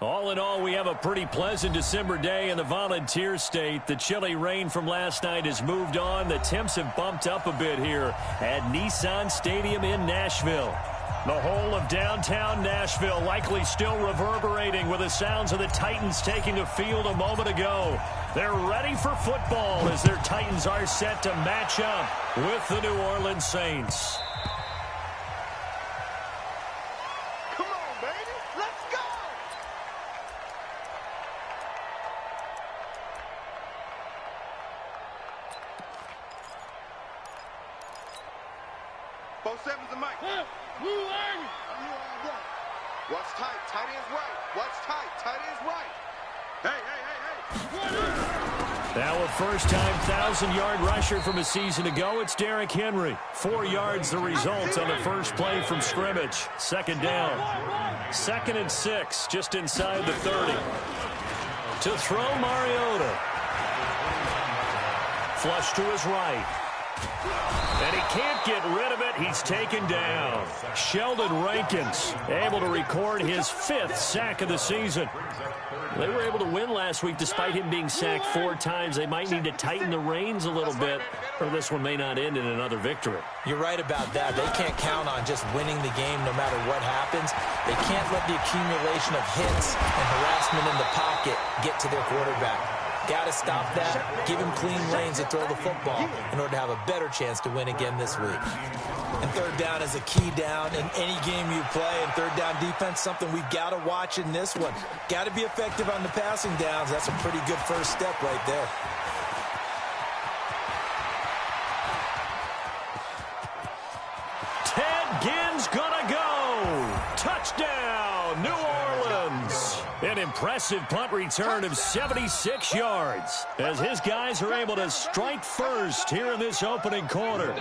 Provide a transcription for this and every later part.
All in all, we have a pretty pleasant December day in the Volunteer State. The chilly rain from last night has moved on. The temps have bumped up a bit here at Nissan Stadium in Nashville. The whole of downtown Nashville likely still reverberating with the sounds of the Titans taking the field a moment ago. They're ready for football as their Titans are set to match up with the New Orleans Saints. Come on, baby. Let's go. Both sevens and Mike. Watch tight. Tight end's right. Watch tight. Tight end's right. Hey. Now a first-time 1,000-yard rusher from a season ago. It's Derrick Henry. 4 yards the result on the first play from scrimmage. Second down. 2nd and 6, just inside the 30. To throw Mariota. Flush to his right. And he can't get rid of it. He's taken down. Sheldon Rankins able to record his 5th sack of the season. They were able to win last week despite him being sacked 4 times. They might need to tighten the reins a little bit, or this one may not end in another victory. You're right about that. They can't count on just winning the game no matter what happens. They can't let the accumulation of hits and harassment in the pocket get to their quarterback. Got to stop that. Give him clean lanes to throw the football in order to have a better chance to win again this week. And third down is a key down in any game you play. And third down defense, something we've got to watch in this one. Got to be effective on the passing downs. That's a pretty good first step right there. Ted Ginn's gonna go. Touchdown, New Orleans. An impressive punt return of 76 yards as his guys are able to strike first here in this opening quarter.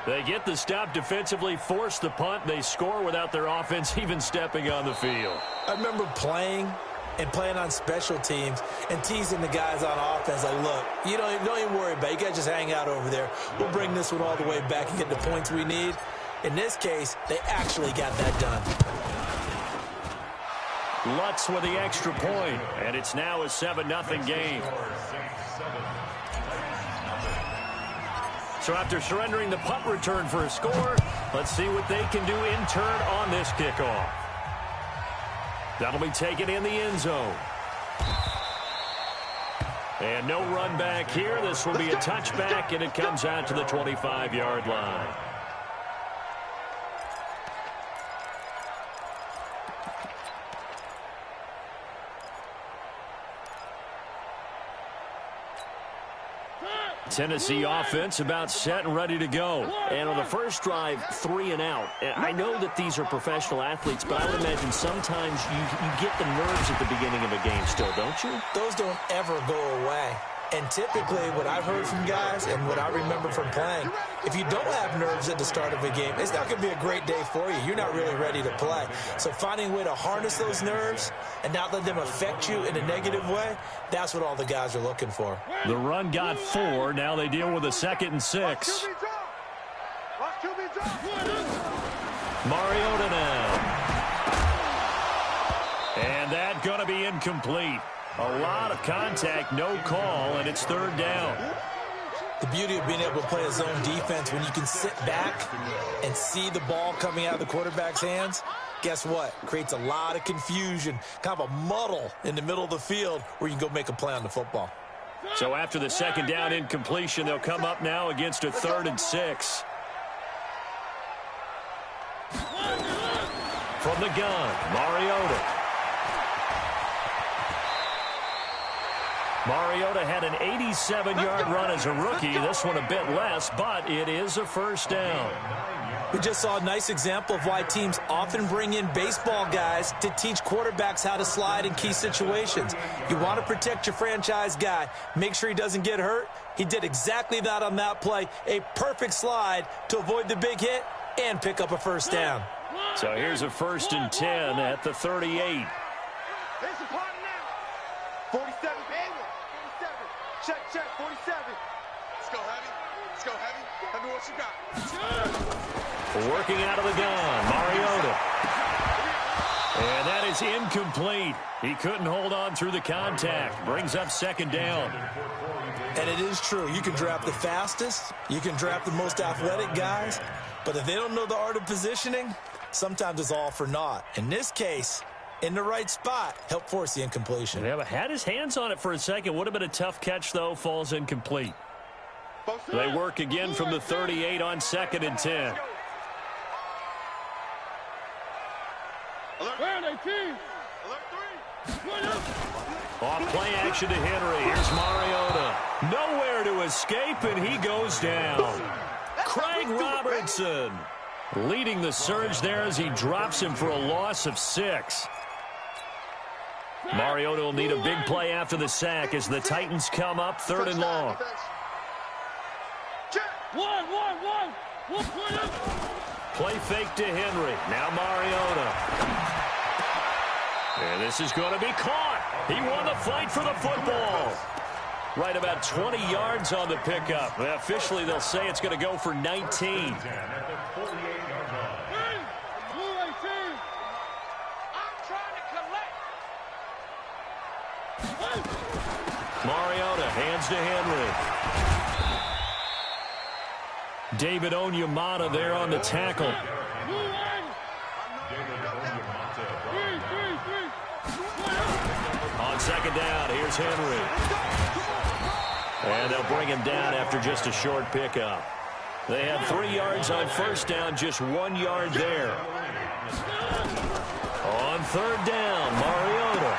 They get the stop defensively, force the punt. They score without their offense even stepping on the field. I remember playing on special teams and teasing the guys on offense like, look, you don't even worry about it. You guys just hang out over there. We'll bring this one all the way back and get the points we need. In this case, they actually got that done. Lutz with the extra point, and it's now a 7-0 game. So after surrendering the punt return for a score, let's see what they can do in turn on this kickoff. That'll be taken in the end zone. And no run back here. This will be a touchback, and it comes out to the 25-yard line. Tennessee offense about set and ready to go. And on the first drive, 3 and out. I know that these are professional athletes, but I would imagine sometimes you get the nerves at the beginning of a game still, don't you? Those don't ever go away. And typically what I've heard from guys and what I remember from playing, if you don't have nerves at the start of a game, it's not going to be a great day for you. You're not really ready to play. So finding a way to harness those nerves and not let them affect you in a negative way, that's what all the guys are looking for. The run got 4. Now they deal with a 2nd and 6. Mariota now. And that's going to be incomplete. A lot of contact, no call, and it's 3rd down. The beauty of being able to play a zone defense when you can sit back and see the ball coming out of the quarterback's hands, guess what? Creates a lot of confusion, kind of a muddle in the middle of the field where you can go make a play on the football. So after the 2nd down incompletion, they'll come up now against a 3rd and 6. From the gun, Mariota. Mariota had an 87-yard run as a rookie. This one a bit less, but it is a first down. We just saw a nice example of why teams often bring in baseball guys to teach quarterbacks how to slide in key situations. You want to protect your franchise guy. Make sure he doesn't get hurt. He did exactly that on that play. A perfect slide to avoid the big hit and pick up a first down. So here's a 1st and 10 at the 38. Here's the partner now. 47. Check, 47. Let's go, heavy. Let's go, heavy. Heavy, what you got? Working out of the gun, Mariota. And that is incomplete. He couldn't hold on through the contact. Brings up second down. And it is true. You can draft the fastest. You can draft the most athletic guys. But if they don't know the art of positioning, sometimes it's all for naught. In this case, in the right spot, help force the incompletion. Yeah, but had his hands on it for a second. Would have been a tough catch, though. Falls incomplete. They work again from the 38 on 2nd and 10. Off play action to Henry. Here's Mariota. Nowhere to escape, and he goes down. Craig Robertson leading the surge there as he drops him for a loss of 6. Mariota will need a big play after the sack as the Titans come up 3rd and long. Play fake to Henry. Now Mariota. And this is going to be caught. He won the fight for the football. Right about 20 yards on the pickup. Officially, they'll say it's going to go for 19. Mariota hands to Henry. David Onyemata there on the tackle. On 2nd down, here's Henry. And they'll bring him down after just a short pickup. They had 3 yards on 1st down, just 1 yard there. On 3rd down, Mariota.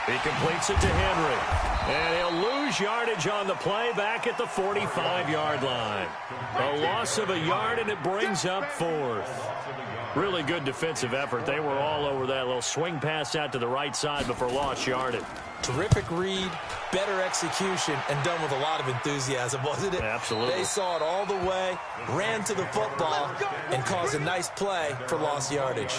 He completes it to Henry. And he'll lose yardage on the play back at the 45-yard line. A loss of a yard, and it brings up 4th. Really good defensive effort. They were all over that little swing pass out to the right side before lost yardage. Terrific read, better execution, and done with a lot of enthusiasm, wasn't it? Absolutely. They saw it all the way, ran to the football, and caused a nice play for lost yardage.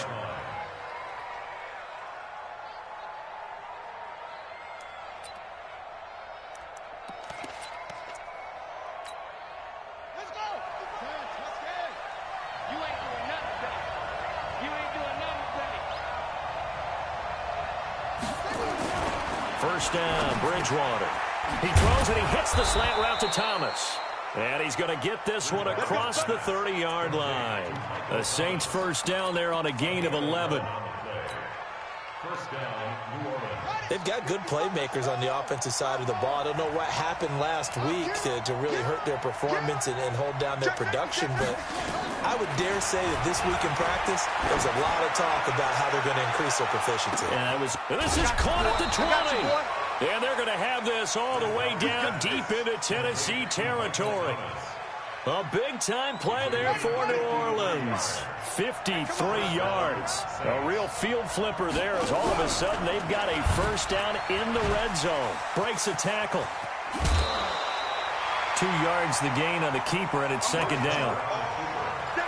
First down, Bridgewater. He throws and he hits the slant route to Thomas. And he's going to get this one across the 30-yard line. The Saints first down there on a gain of 11. They've got good playmakers on the offensive side of the ball. I don't know what happened last week to really hurt their performance and hold down their production, but I would dare say that this week in practice, there's a lot of talk about how they're going to increase their proficiency. And this is caught at the 20. And they're going to have this all the way down deep into Tennessee territory. A big-time play there for New Orleans. 53 yards. A real field flipper there as all of a sudden they've got a first down in the red zone. Breaks a tackle. 2 yards the gain on the keeper, and it's 2nd down.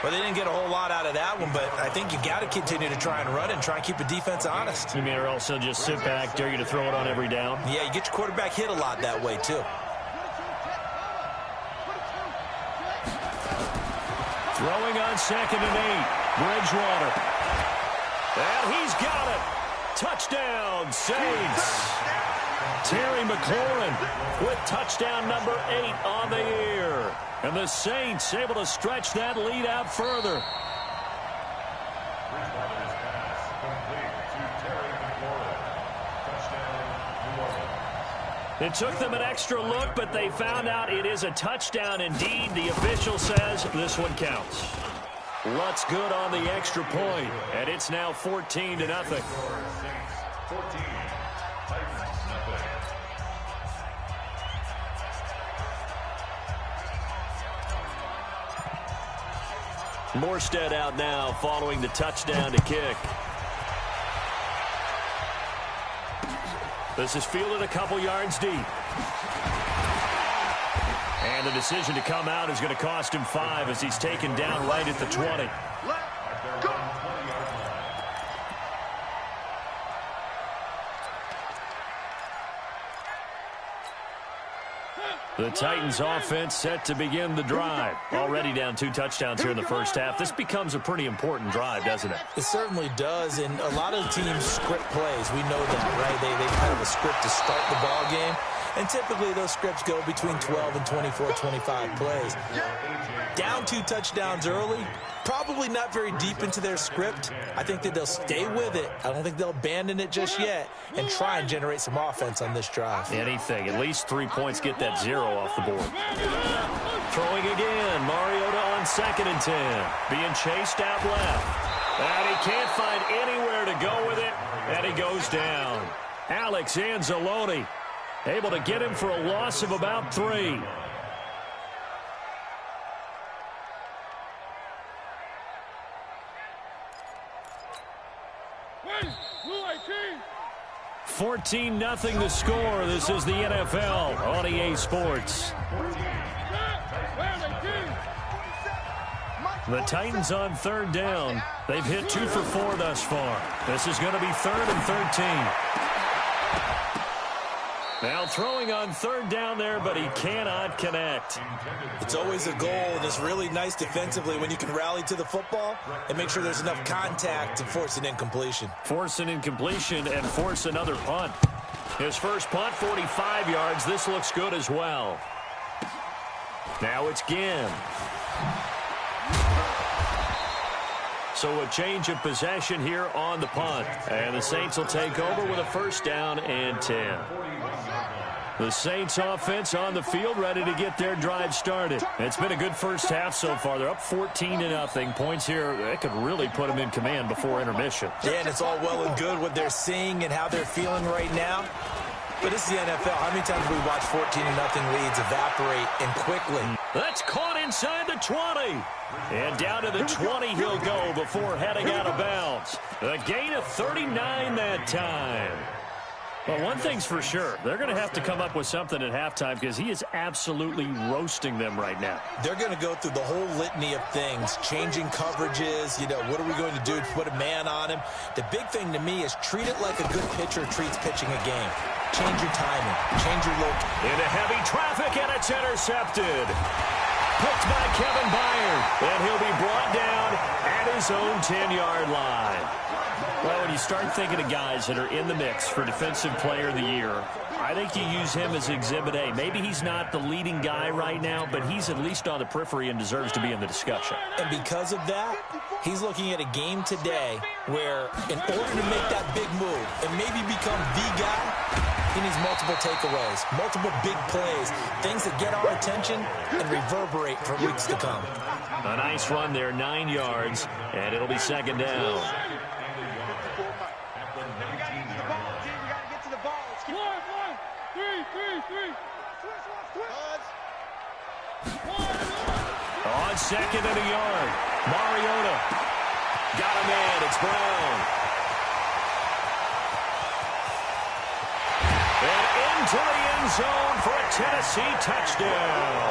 Well, they didn't get a whole lot out of that one, but I think you got to continue to try and run and try and keep the defense honest. You mean, or else they'll just sit back, dare you to throw it on every down? Yeah, you get your quarterback hit a lot that way, too. Throwing on 2nd and 8. Bridgewater. And he's got it. Touchdown, Saints. Terry McLaurin with touchdown number 8 on the year. And the Saints able to stretch that lead out further. It took them an extra look, but they found out it is a touchdown indeed. The official says this one counts. Lutz good on the extra point, and it's now 14-0. Morstead out now following the touchdown to kick. This is fielded a couple yards deep. And the decision to come out is going to cost him 5 as he's taken down right at the 20. The Titans offense set to begin the drive. Already down 2 touchdowns here in the first half. This becomes a pretty important drive, doesn't it? It certainly does, and a lot of teams script plays. We know that, right? They kind of a script to start the ball game, and typically those scripts go between 12 and 24, 25 plays. Down 2 touchdowns early, probably not very deep into their script. I think that they'll stay with it. I don't think they'll abandon it just yet and try and generate some offense on this drive. Anything. At least 3 points, get that 0 off the board. Throwing again. Mariota on 2nd and 10. Being chased out left. And he can't find anywhere to go with it. And he goes down. Alex Anzalone able to get him for a loss of about 3. 14-0 the score. This is the NFL on EA Sports. The Titans on 3rd down. They've hit 2 for 4 thus far. This is going to be 3rd and 13. Now throwing on 3rd down there, but he cannot connect. It's always a goal, and it's really nice defensively when you can rally to the football and make sure there's enough contact to force an incompletion. Force an incompletion and force another punt. His first punt, 45 yards. This looks good as well. Now it's Ginn. So a change of possession here on the punt. And the Saints will take over with a 1st down and 10. The Saints offense on the field, ready to get their drive started. It's been a good first half so far. They're up 14-0. Points here, that could really put them in command before intermission. Yeah, and it's all well and good what they're seeing and how they're feeling right now. But it's the NFL. How many times have we watched 14-0 leads evaporate and quickly? That's caught inside the 20. And down to the 20 he'll go before heading out of bounds. A gain of 39 that time. Well, one thing's for sure. They're going to have to come up with something at halftime because he is absolutely roasting them right now. They're going to go through the whole litany of things, changing coverages, what are we going to do to put a man on him? The big thing to me is treat it like a good pitcher treats pitching a game. Change your timing. Change your look. Into heavy traffic, and it's intercepted. Picked by Kevin Byard, and he'll be brought down at his own 10-yard line. Well, when you start thinking of guys that are in the mix for Defensive Player of the Year, I think you use him as Exhibit A. Maybe he's not the leading guy right now, but he's at least on the periphery and deserves to be in the discussion. And because of that, he's looking at a game today where in order to make that big move and maybe become the guy, he needs multiple takeaways, multiple big plays, things that get our attention and reverberate for weeks to come. A nice run there, 9 yards, and it'll be 2nd down. On 2nd and a yard, Mariota got a man. It's Brown. And into the end zone for a Tennessee touchdown.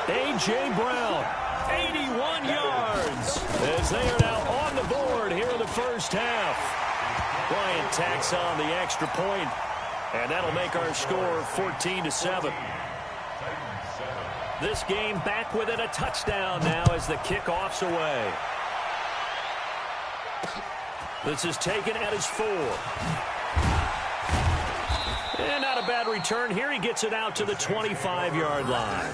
A.J. Brown, 81 yards, as they are now on the board here in the first half. Bryant tacks on the extra point, and that'll make our score 14-7. This game back within a touchdown now as the kickoff's away. This is taken at his 4. And not a bad return here. He gets it out to the 25-yard line.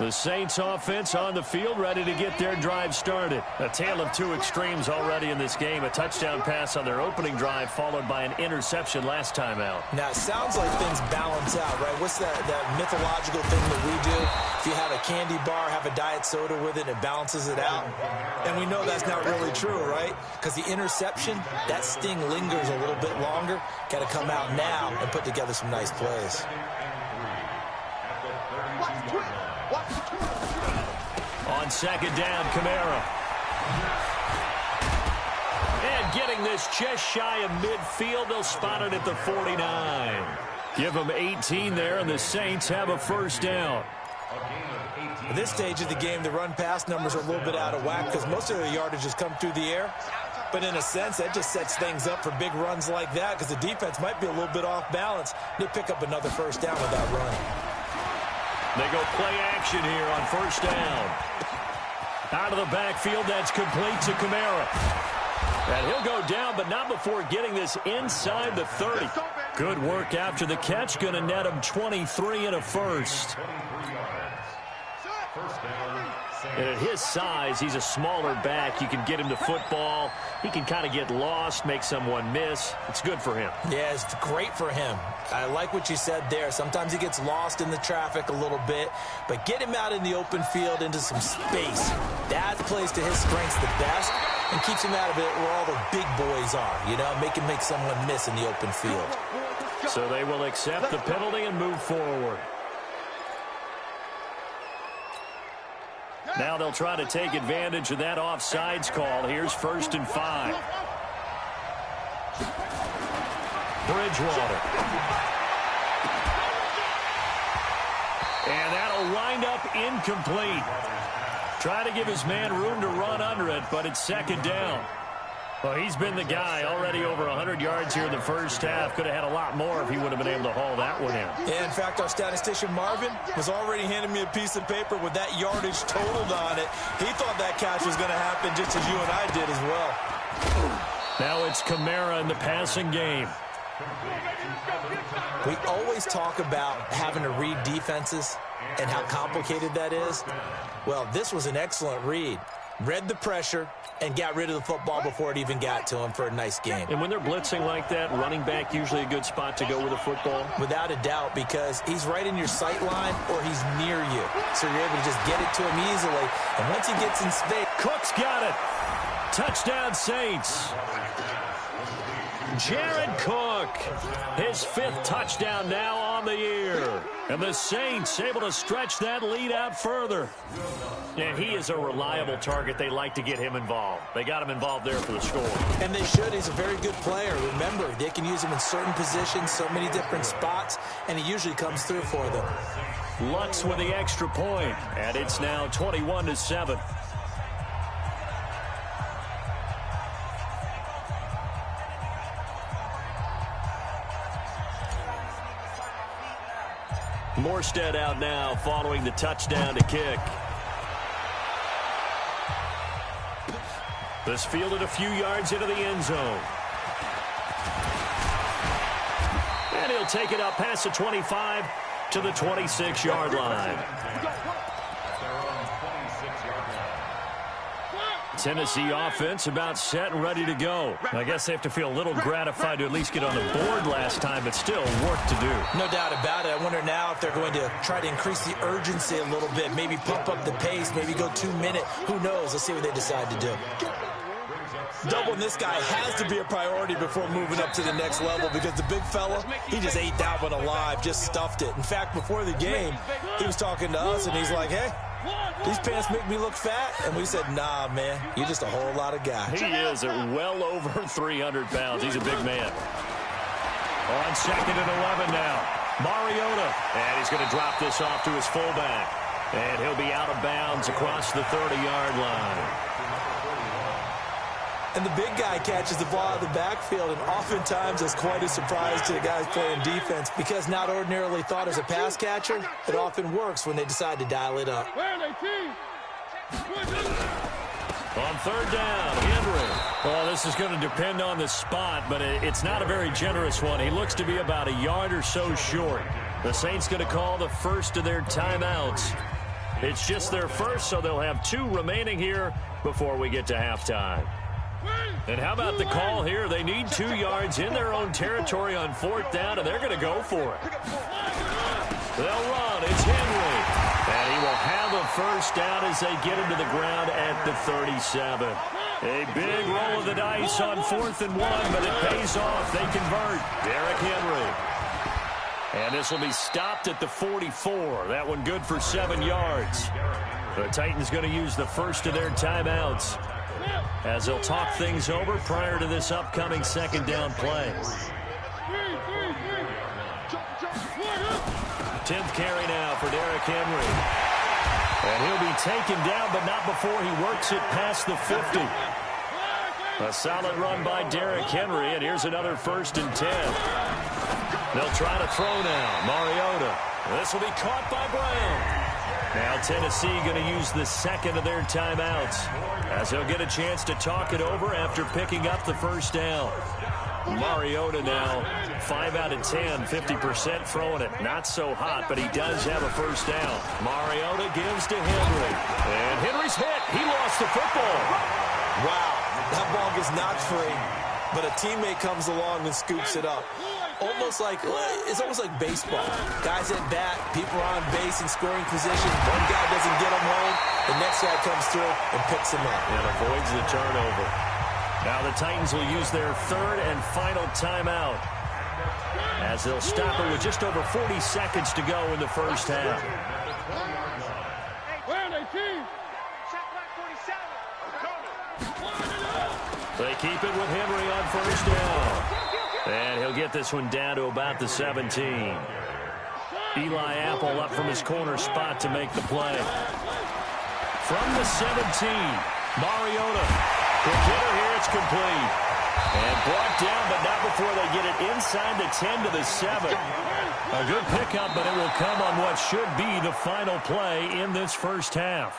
The Saints offense on the field, ready to get their drive started. A tale of 2 extremes already in this game. A touchdown pass on their opening drive, followed by an interception last time out. Now, it sounds like things balance out, right? What's that mythological thing that we do? If you have a candy bar, have a diet soda with it, it balances it out. And we know that's not really true, right? Because the interception, that sting lingers a little bit longer. Got to come out now and put together some nice plays. On 2nd down, Kamara. And getting this just shy of midfield, they'll spot it at the 49. Give them 18 there, and the Saints have a 1st down. At this stage of the game, the run-pass numbers are a little bit out of whack because most of the yardage has come through the air. But in a sense, that just sets things up for big runs like that because the defense might be a little bit off balance. They pick up another first down with that run. They go play action here on first down. Out of the backfield, that's complete to Kamara. And he'll go down, but not before getting this inside the 30. Good work after the catch. Going to net him 23 and a first. And at his size, he's a smaller back. You can get him to football. He can kind of get lost, make someone miss. It's good for him. Yeah, it's great for him. I like what you said there. Sometimes he gets lost in the traffic a little bit, but get him out in the open field into some space. That plays to his strengths the best and keeps him out of it where all the big boys are, you know, make him make someone miss in the open field. So they will accept the penalty and move forward. Now they'll try to take advantage of that offsides call. Here's 1st and 5. Bridgewater. And that'll wind up incomplete. Try to give his man room to run under it, but it's 2nd down. Well, he's been the guy already over 100 yards here in the first half. Could have had a lot more if he would have been able to haul that one in. Yeah, in fact, our statistician Marvin was already handing me a piece of paper with that yardage totaled on it. He thought that catch was going to happen just as you and I did as well. Now it's Kamara in the passing game. We always talk about having to read defenses and how complicated that is. Well, this was an excellent read. Read the pressure and got rid of the football before it even got to him for a nice game. And when they're blitzing like that, running back usually a good spot to go with the football? Without a doubt, because he's right in your sight line or he's near you. So you're able to just get it to him easily. And once he gets in space... Cook's got it. Touchdown, Saints. Jared Cook, his 5th touchdown now on the year. And the Saints able to stretch that lead out further. And he is a reliable target. They like to get him involved. They got him involved there for the score. And they should. He's a very good player. Remember, they can use him in certain positions, so many different spots, and he usually comes through for them. Lutz with the extra point, and it's now 21-7. Morstead out now following the touchdown to kick. This fielded a few yards into the end zone. And he'll take it up past the 25 to the 26-yard line. Tennessee offense about set and ready to go. I guess they have to feel a little gratified to at least get on the board last time, but still work to do. No doubt about it. I wonder now if they're going to try to increase the urgency a little bit, maybe pump up the pace, maybe go 2-minute. Who knows? Let's see what they decide to do. Doubling this guy has to be a priority before moving up to the next level because the big fella, he just ate that one alive, just stuffed it. In fact, before the game, he was talking to us, and he's like, hey, these pants make me look fat. And we said, nah, man, you're just a whole lot of guy. He is at well over 300 pounds. He's a big man. On 2nd and 11 now. Mariota. And he's going to drop this off to his fullback. And he'll be out of bounds across the 30-yard line. And the big guy catches the ball out of the backfield, and oftentimes it's quite a surprise to the guys playing defense because not ordinarily thought as a pass catcher, it often works when they decide to dial it up. On 3rd down, Henry. Well, this is going to depend on the spot, but it's not a very generous one. He looks to be about a yard or so short. The Saints going to call the first of their timeouts. It's just their first, so they'll have 2 remaining here before we get to halftime. And how about the call here? They need 2 yards in their own territory on 4th down, and they're going to go for it. They'll run. It's Henry. And he will have a first down as they get him to the ground at the 37. A big roll of the dice on 4th and 1, but it pays off. They convert. Derrick Henry. And this will be stopped at the 44. That one good for 7 yards. The Titans going to use the first of their timeouts as they'll talk things over prior to this upcoming 2nd down play. 10th carry now for Derrick Henry. And he'll be taken down, but not before he works it past the 50. A solid run by Derrick Henry, and here's another 1st and 10. They'll try to throw now. Mariota. This will be caught by Brown. Now Tennessee going to use the second of their timeouts, as they'll get a chance to talk it over after picking up the first down. Mariota now 5 out of 10, 50% throwing it. Not so hot, but he does have a first down. Mariota gives to Henry. And Henry's hit. He lost the football. Wow, that ball gets knocked free, but a teammate comes along and scoops it up. It's almost like baseball. Guys at bat, people are on base in scoring position. One guy doesn't get him home, the next guy comes through and picks him up. And avoids the turnover. Now the Titans will use their 3rd and final timeout, as they'll stop it with just over 40 seconds to go in the first half. They keep it with Henry on first down. And he'll get this one down to about the 17. Eli Apple up from his corner spot to make the play. From the 17, Mariota. The hitter here, it's complete. And brought down, but not before they get it inside the 10 to the 7. A good pickup, but it will come on what should be the final play in this first half.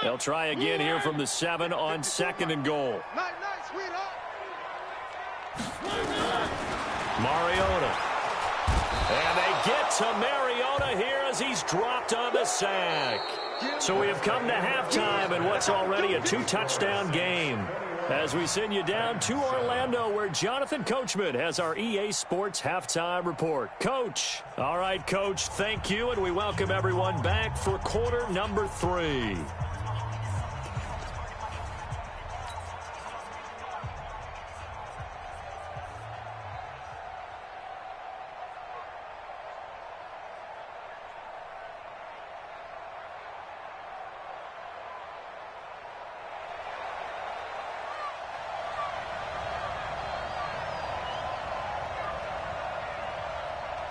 They'll try again here from the 7 on 2nd and goal. Mariota. And they get to Mariota here as he's dropped on the sack. So we have come to halftime in what's already a 2-touchdown game, as we send you down to Orlando, where Jonathan Coachman has our EA Sports halftime report. Coach. All right, Coach, thank you, and we welcome everyone back for quarter number 3.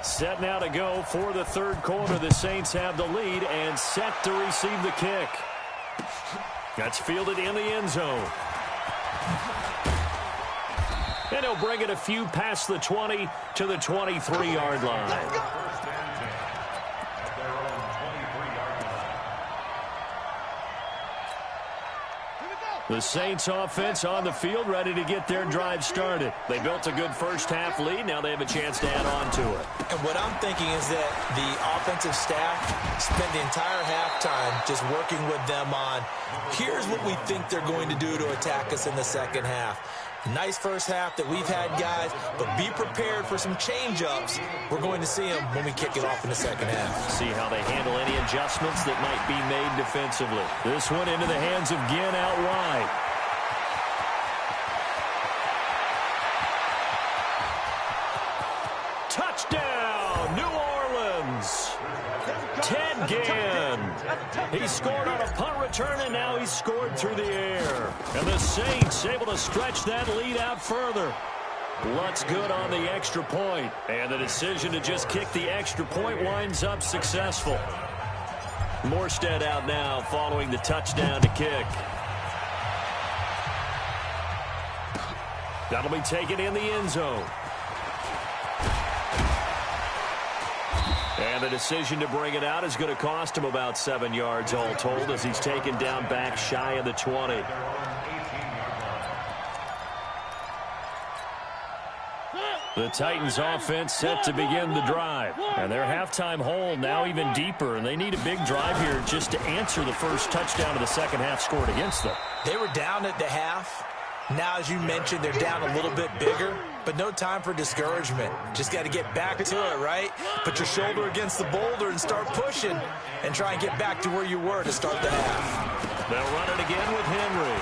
Set now to go for the 3rd quarter. The Saints have the lead and set to receive the kick. That's fielded in the end zone. And he'll bring it a few past the 20 to the 23-yard line. The Saints offense on the field, ready to get their drive started. They built a good first half lead. Now they have a chance to add on to it. And what I'm thinking is that the offensive staff spent the entire halftime just working with them on, here's what we think they're going to do to attack us in the second half. Nice first half that we've had, guys, but be prepared for some change-ups. We're going to see them when we kick it off in the second half. See how they handle any adjustments that might be made defensively. This one into the hands of Ginn out wide. Touchdown, New Orleans. Ted Ginn. He scored on a punt return, and now he's scored through the air. And the Saints able to stretch that lead out further. Lutz good on the extra point. And the decision to just kick the extra point winds up successful. Morstead out now following the touchdown to kick. That'll be taken in the end zone. And the decision to bring it out is going to cost him about 7 yards all told, as he's taken down back shy of the 20. The Titans offense set to begin the drive. And their halftime hole now even deeper, and they need a big drive here just to answer the first touchdown of the second half scored against them. They were down at the half. Now, as you mentioned, they're down a little bit bigger, but no time for discouragement. Just got to get back to it, right? Put your shoulder against the boulder and start pushing and try and get back to where you were to start the half. They'll run it again with Henry.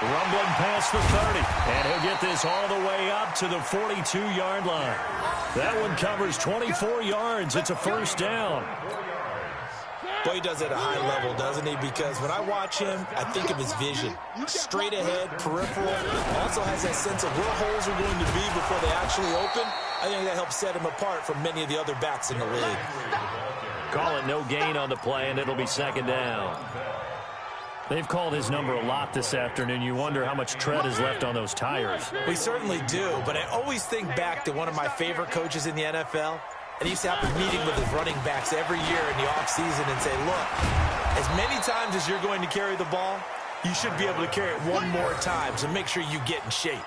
Rumbling past the 30, and he'll get this all the way up to the 42-yard line. That one covers 24 yards. It's a first down. Boy, he does it at a high level, doesn't he? Because when I watch him, I think of his vision. Straight ahead, peripheral. Also has that sense of where holes are going to be before they actually open. I think that helps set him apart from many of the other backs in the league. Call it no gain on the play, and it'll be second down. They've called his number a lot this afternoon. You wonder how much tread is left on those tires. We certainly do, but I always think back to one of my favorite coaches in the NFL. And he used to have a meeting with his running backs every year in the offseason and say, look, as many times as you're going to carry the ball, you should be able to carry it one more time, so make sure you get in shape.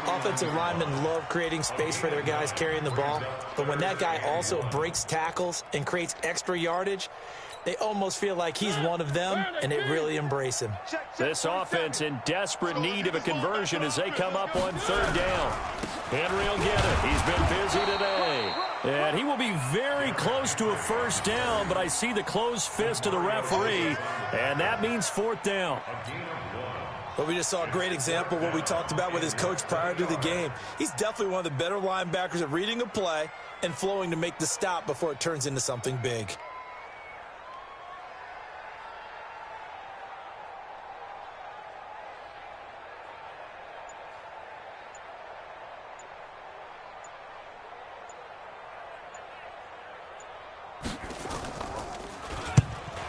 Offensive linemen love creating space for their guys carrying the ball, but when that guy also breaks tackles and creates extra yardage, they almost feel like he's one of them, and they really embrace him. This offense in desperate need of a conversion as they come up on third down. Henry will get it. He's been busy today. And he will be very close to a first down, but I see the closed fist of the referee, and that means fourth down. But we just saw a great example of what we talked about with his coach prior to the game. He's definitely one of the better linebackers at reading a play and flowing to make the stop before it turns into something big.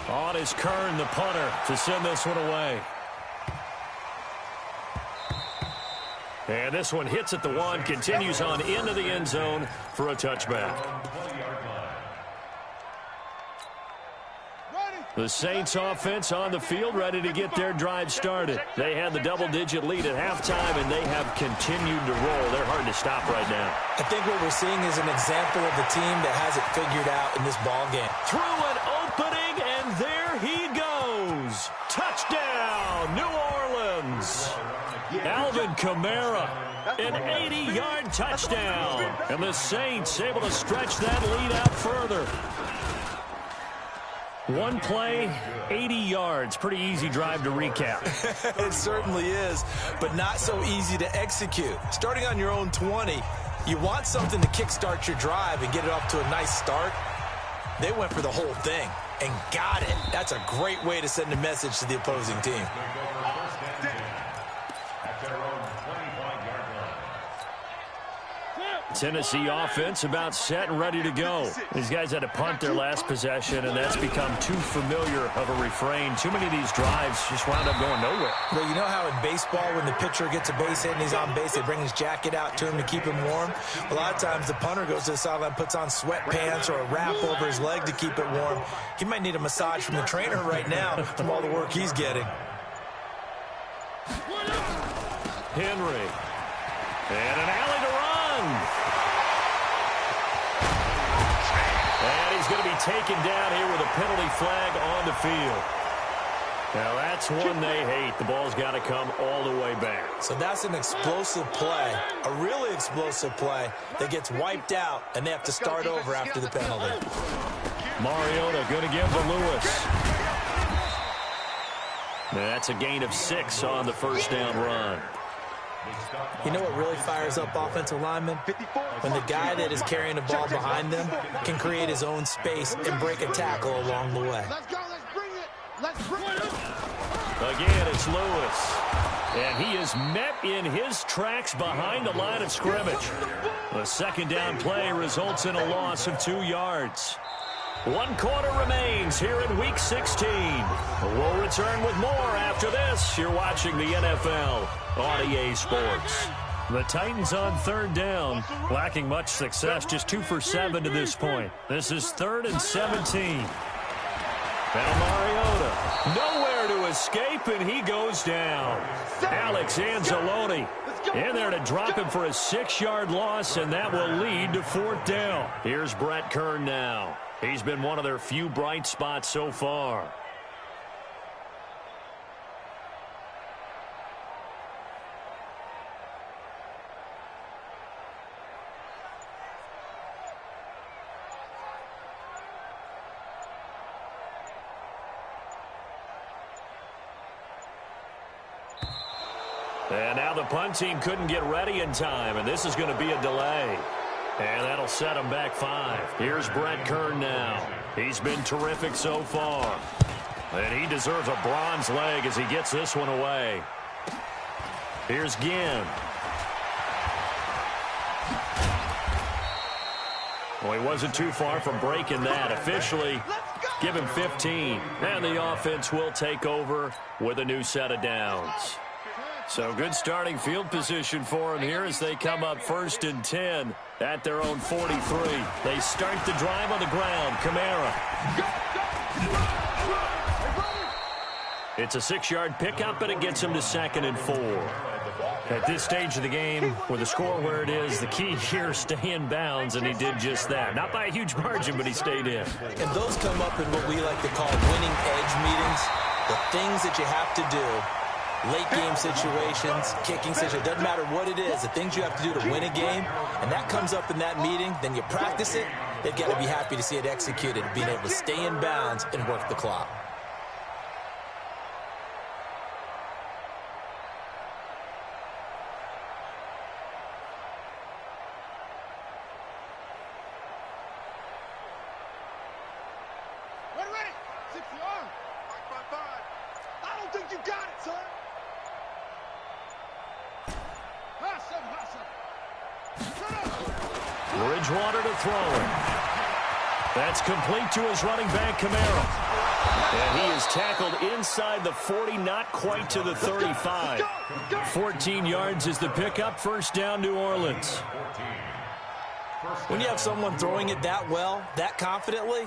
On is Kern, the punter, to send this one away. And this one hits at the one, continues on into the end zone for a touchback. The Saints offense on the field, ready to get their drive started. They had the double-digit lead at halftime, and they have continued to roll. They're hard to stop right now. I think what we're seeing is an example of the team that has it figured out in this ball game. Through an opening, and there he goes. Touchdown, New Orleans. Alvin Kamara, an 80-yard touchdown. And the Saints able to stretch that lead out further. One play, 80 yards. Pretty easy drive to recap. It certainly is, but not so easy to execute. Starting on your own 20, you want something to kickstart your drive and get it off to a nice start. They went for the whole thing and got it. That's a great way to send a message to the opposing team. Tennessee offense about set and ready to go. These guys had to punt their last possession, and that's become too familiar of a refrain. Too many of these drives just wound up going nowhere. Well, you know how in baseball when the pitcher gets a base hit and he's on base, they bring his jacket out to him to keep him warm? A lot of times the punter goes to the sideline, puts on sweatpants or a wrap over his leg to keep it warm. He might need a massage from the trainer right now from all the work he's getting. Henry. And an alley to run. And he's going to be taken down here with a penalty flag on the field. Now that's one they hate. The ball's got to come all the way back. So that's an explosive play, a really explosive play that gets wiped out, and they have to start over after the penalty. Mariota going to give to Lewis. That's a gain of 6 on the first down run. You know what really fires up offensive linemen? When the guy that is carrying the ball behind them can create his own space and break a tackle along the way. Let's go. Let's bring it. Let's bring it. Again, it's Lewis. And he is met in his tracks behind the line of scrimmage. The second down play results in a loss of 2 yards. 1 quarter remains here in Week 16. We'll return with more after this. You're watching the NFL on EA Sports. The Titans on third down, lacking much success, just 2 for 7 to this point. This is 3rd and 17. Now Mariota, nowhere to escape, and he goes down. Alex Anzalone in there to drop him for a 6-yard loss, and that will lead to 4th down. Here's Brett Kern now. He's been one of their few bright spots so far. And now the punt team couldn't get ready in time, and this is going to be a delay. And that'll set him back 5. Here's Brett Kern now. He's been terrific so far. And he deserves a bronze leg as he gets this one away. Here's Ginn. Well, he wasn't too far from breaking that. Officially, give him 15. And the offense will take over with a new set of downs. So good starting field position for him here as they come up 1st and 10 at their own 43. They start the drive on the ground. Kamara. It's a 6-yard pickup, and it gets him to 2nd and 4. At this stage of the game, with the score where it is, the key here is stay in bounds, and he did just that. Not by a huge margin, but he stayed in. And those come up in what we like to call winning edge meetings. The things that you have to do. Late game situations, kicking situations, doesn't matter what it is, the things you have to do to win a game, and that comes up in that meeting, then you practice it, they've got to be happy to see it executed, being able to stay in bounds and work the clock. Ready. 60 on. 5. I don't think you got it, son. Bridgewater to throw it. That's complete to his running back, Kamara. And he is tackled inside the 40, not quite to the 35. 14 yards is the pickup. 1st down, New Orleans. When you have someone throwing it that well, that confidently,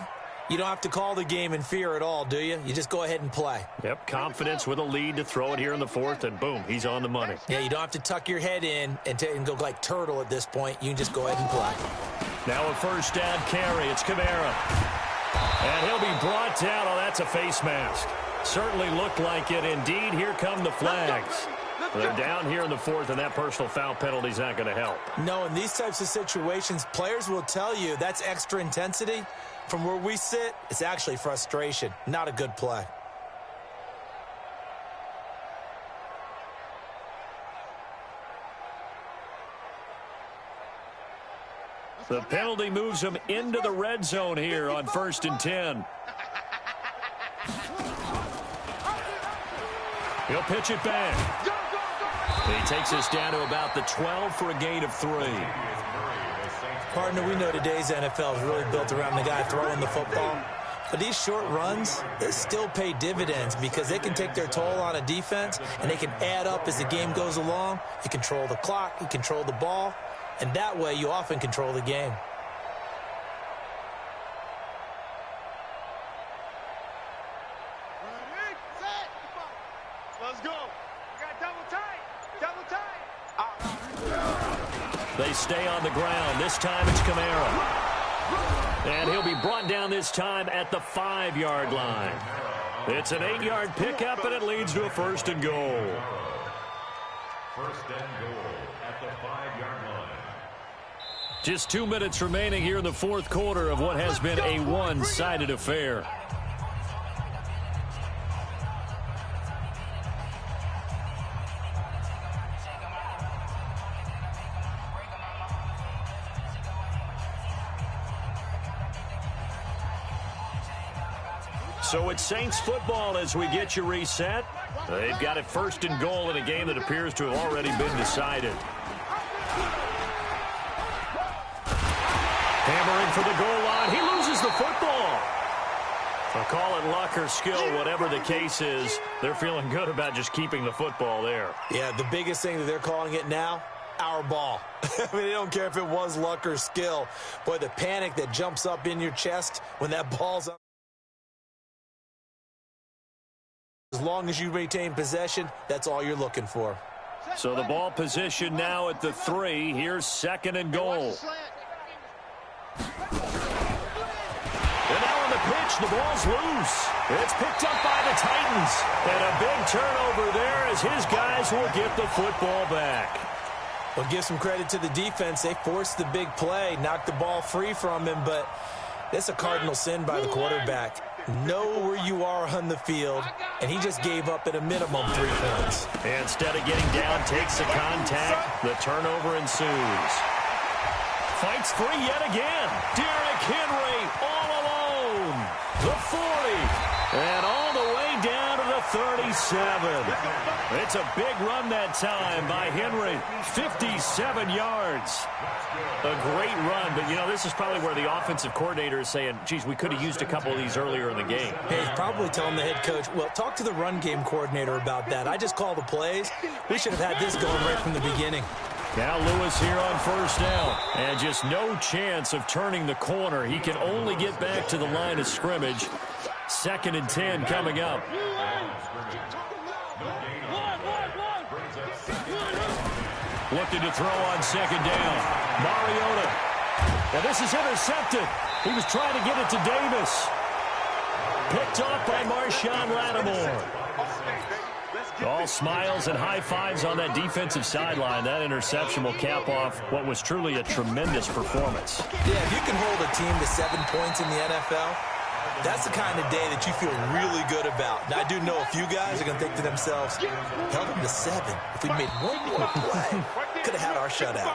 you don't have to call the game in fear at all, do you? You just go ahead and play. Yep, confidence with a lead to throw it here in the 4th, and boom, he's on the money. Yeah, you don't have to tuck your head in and go like turtle at this point. You can just go ahead and play. Now a 1st down carry. It's Kamara. And he'll be brought down. Oh, that's a face mask. Certainly looked like it. Indeed, here come the flags. They're down here in the 4th, and that personal foul penalty is not going to help. No, in these types of situations, players will tell you that's extra intensity. From where we sit, it's actually frustration. Not a good play. The penalty moves him into the red zone here on 1st and 10. He'll pitch it back. He takes us down to about the 12 for a gain of 3. Partner, we know today's NFL is really built around the guy throwing the football. But these short runs, they still pay dividends because they can take their toll on a defense, and they can add up as the game goes along. You control the clock, you control the ball, and that way you often control the game. Let's go. We got double tight. They stay on the ground. This time it's Kamara. And he'll be brought down this time at the 5-yard line. It's an 8-yard pickup, and it leads to a 1st and goal. 1st and goal at the 5-yard line. Just 2 minutes remaining here in the 4th quarter of what has been a one-sided affair. So it's Saints football as we get you reset. They've got it 1st and goal in a game that appears to have already been decided. Hammering for the goal line. He loses the football. I'll call it luck or skill, whatever the case is. They're feeling good about just keeping the football there. Yeah, the biggest thing that they're calling it now, our ball. I mean, they don't care if it was luck or skill. Boy, the panic that jumps up in your chest when that ball's up. As long as you retain possession, that's all you're looking for. So the ball position now at the 3. Here's 2nd and goal. And now on the pitch, the ball's loose. It's picked up by the Titans. And a big turnover there as his guys will get the football back. Well, give some credit to the defense. They forced the big play, knocked the ball free from him, but that's a cardinal sin by the quarterback. know where you are on the field, and he just gave up at a minimum 3 points. Instead of getting down, takes the contact. The turnover ensues. Fights free yet again. Derrick Henry all alone. The 40. And all the way down to the 37. It's a big run that time by Henry. 57 yards. A great run, but, you know, this is probably where the offensive coordinator is saying, geez, we could have used a couple of these earlier in the game. Hey, he's probably telling the head coach, well, talk to the run game coordinator about that. I just call the plays. We should have had this going right from the beginning. Now Lewis here on first down. And just no chance of turning the corner. He can only get back to the line of scrimmage. 2nd and 10 coming up. Looking to throw on 2nd down. Mariota. Now this is intercepted. He was trying to get it to Davis. Picked off by Marshawn Lattimore. All smiles and high fives on that defensive sideline. That interception will cap off what was truly a tremendous performance. Yeah, if you can hold a team to 7 points in the NFL, that's the kind of day that you feel really good about. Now, I do know a few guys are going to think to themselves, held them to 7. If we made one more play, could have had our shutout.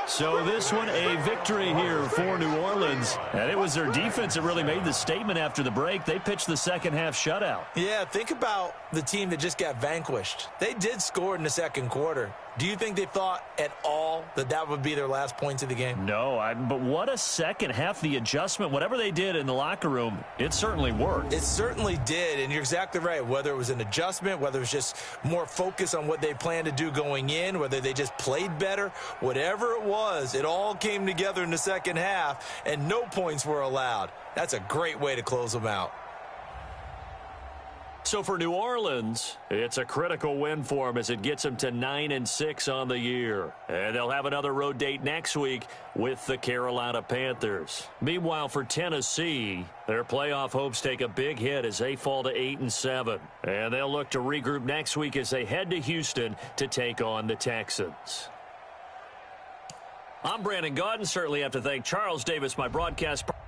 So this one, a victory here for New Orleans. And it was their defense that really made the statement after the break. They pitched the second half shutout. Yeah, think about the team that just got vanquished. They did score in the second quarter. Do you think they thought at all that that would be their last points of the game? No, but what a second half. The adjustment, whatever they did in the locker room, it certainly worked. It certainly did, and you're exactly right. Whether it was an adjustment, whether it was just more focus on what they planned to do going in, whether they just played better, whatever it was, it all came together in the second half, and no points were allowed. That's a great way to close them out. So for New Orleans, it's a critical win for them as it gets them to 9-6 on the year. And they'll have another road date next week with the Carolina Panthers. Meanwhile, for Tennessee, their playoff hopes take a big hit as they fall to 8-7. And they'll look to regroup next week as they head to Houston to take on the Texans. I'm Brandon Gaudin. Certainly have to thank Charles Davis, my broadcast partner.